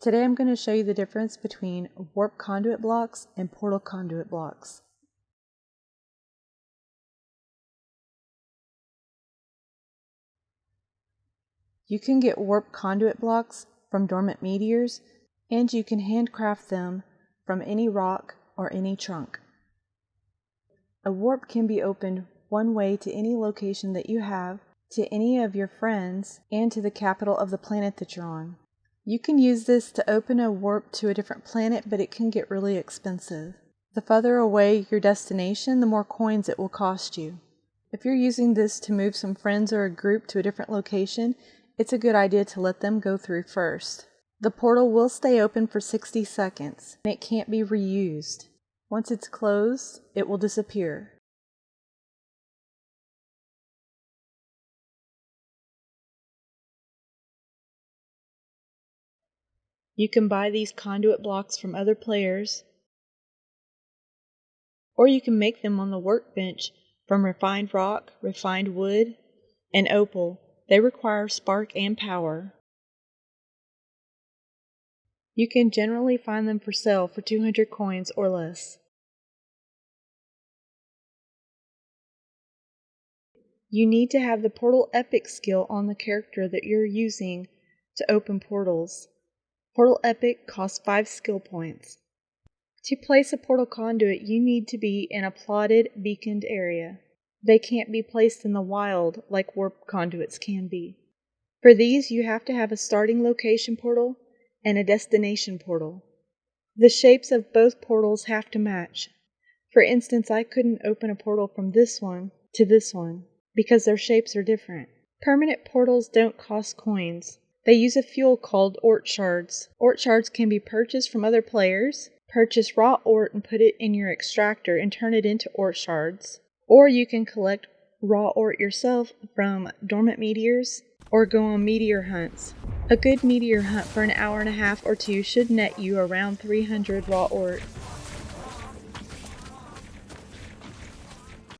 Today I'm going to show you the difference between warp conduit blocks and portal conduit blocks. You can get warp conduit blocks from dormant meteors, and you can handcraft them from any rock or any trunk. A warp can be opened one way to any location that you have, to any of your friends, and to the capital of the planet that you're on. You can use this to open a warp to a different planet, but it can get really expensive. The further away your destination, the more coins it will cost you. If you're using this to move some friends or a group to a different location, it's a good idea to let them go through first. The portal will stay open for 60 seconds, and it can't be reused. Once it's closed, it will disappear. You can buy these conduit blocks from other players, or you can make them on the workbench from refined rock, refined wood, and opal. They require spark and power. You can generally find them for sale for 200 coins or less. You need to have the Portal Epic skill on the character that you're using to open portals. Portal Epic costs 5 skill points. To place a portal conduit, you need to be in a plotted, beaconed area. They can't be placed in the wild like warp conduits can be. For these, you have to have a starting location portal and a destination portal. The shapes of both portals have to match. For instance, I couldn't open a portal from this one to this one because their shapes are different. Permanent portals don't cost coins. They use a fuel called Ort Shards. Ort Shards can be purchased from other players. Purchase raw Ort and put it in your extractor and turn it into Ort Shards. Or you can collect raw Ort yourself from dormant meteors or go on meteor hunts. A good meteor hunt for an hour and a half or two should net you around 300 raw Ort.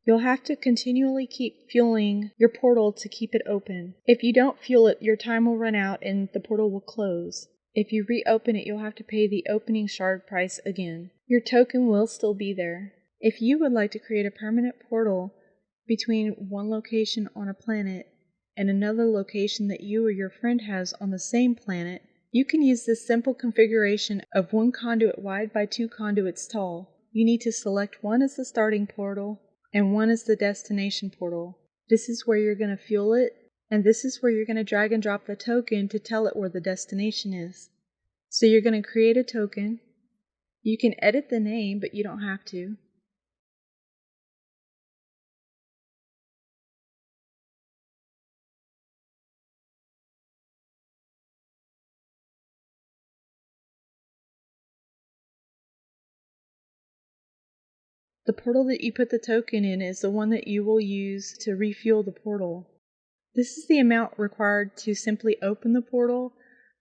You'll have to continually keep fueling your portal to keep it open. If you don't fuel it, your time will run out and the portal will close. If you reopen it, you'll have to pay the opening shard price again. Your token will still be there. If you would like to create a permanent portal between one location on a planet and another location that you or your friend has on the same planet, you can use this simple configuration of 1 conduit wide by 2 conduits tall. You need to select one as the starting portal and one is the destination portal. This is where you're going to fuel it, and this is where you're going to drag and drop the token to tell it where the destination is. So you're going to create a token. You can edit the name, but you don't have to. The portal that you put the token in is the one that you will use to refuel the portal. This is the amount required to simply open the portal,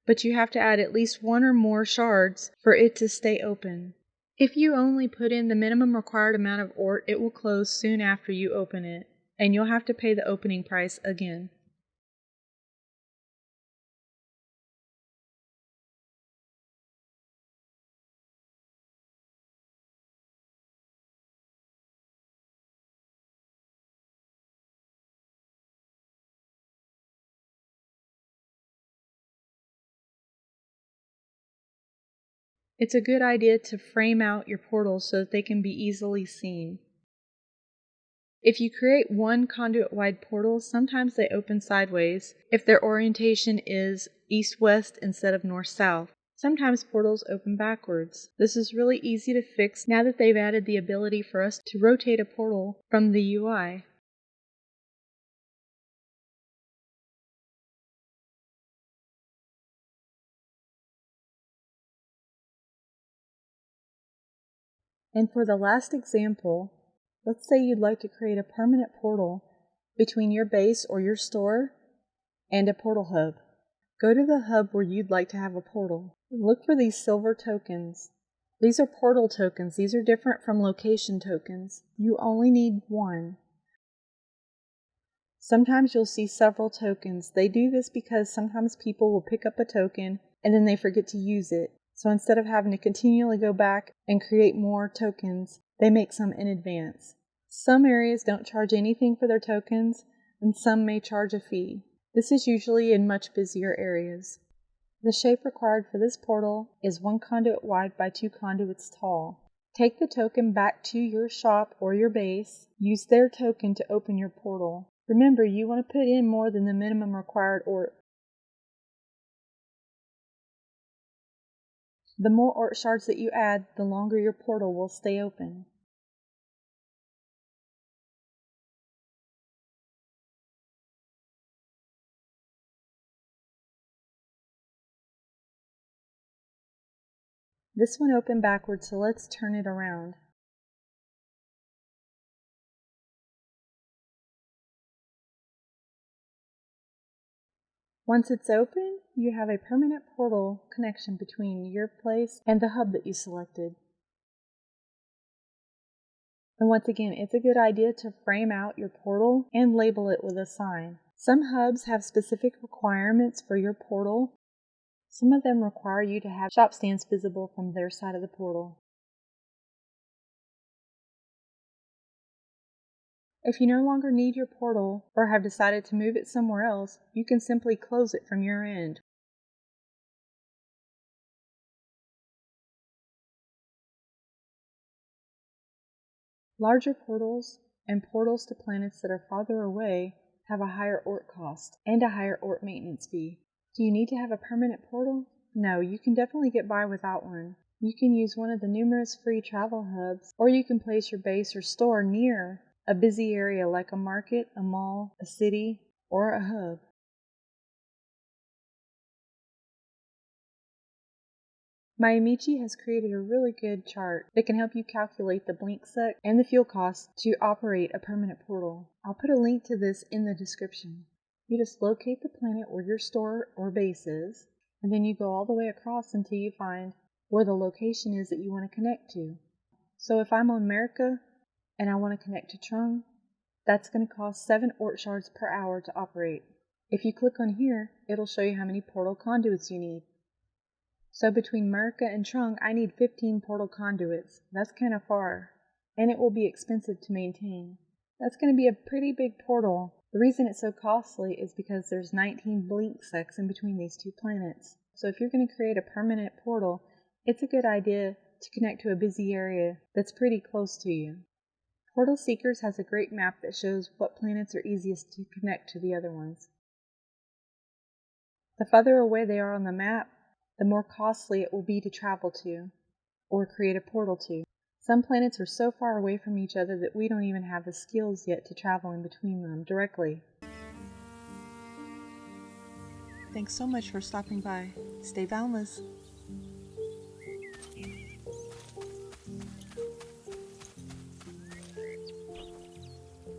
but you have to add at least 1 or more shards for it to stay open. If you only put in the minimum required amount of Ort, it will close soon after you open it, and you'll have to pay the opening price again. It's a good idea to frame out your portals so that they can be easily seen. If you create 1 conduit-wide portal, sometimes they open sideways if their orientation is east-west instead of north-south. Sometimes portals open backwards. This is really easy to fix now that they've added the ability for us to rotate a portal from the UI. And for the last example, let's say you'd like to create a permanent portal between your base or your store and a portal hub. Go to the hub where you'd like to have a portal. Look for these silver tokens. These are portal tokens. These are different from location tokens. You only need 1. Sometimes you'll see several tokens. They do this because sometimes people will pick up a token and then they forget to use it. So instead of having to continually go back and create more tokens, they make some in advance. Some areas don't charge anything for their tokens, and some may charge a fee. This is usually in much busier areas. The shape required for this portal is 1 conduit wide by 2 conduits tall. Take the token back to your shop or your base. Use their token to open your portal. Remember, you want to put in more than the minimum required ort. The more ort shards that you add, the longer your portal will stay open. This one opened backwards, so let's turn it around. Once it's open, you have a permanent portal connection between your place and the hub that you selected. And once again, it's a good idea to frame out your portal and label it with a sign. Some hubs have specific requirements for your portal. Some of them require you to have shop stands visible from their side of the portal. If you no longer need your portal or have decided to move it somewhere else, you can simply close it from your end. Larger portals and portals to planets that are farther away have a higher ort cost and a higher ort maintenance fee. Do you need to have a permanent portal? No, you can definitely get by without one. You can use one of the numerous free travel hubs, or you can place your base or store near a busy area like a market, a mall, a city, or a hub. Mayamichi has created a really good chart that can help you calculate the Blinksec and the fuel costs to operate a permanent portal. I'll put a link to this in the description. You just locate the planet where your store or base is, and then you go all the way across until you find where the location is that you want to connect to. So if I'm on America and I want to connect to Trung, that's going to cost 7 ort shards per hour to operate. If you click on here, it'll show you how many portal conduits you need. So between America and Trung, I need 15 portal conduits. That's kind of far, and it will be expensive to maintain. That's going to be a pretty big portal. The reason it's so costly is because there's 19 Blinksecs in between these 2 planets. So if you're going to create a permanent portal, it's a good idea to connect to a busy area that's pretty close to you. Portal Seekers has a great map that shows what planets are easiest to connect to the other ones. The farther away they are on the map, the more costly it will be to travel to, or create a portal to. Some planets are so far away from each other that we don't even have the skills yet to travel in between them directly. Thanks so much for stopping by. Stay boundless.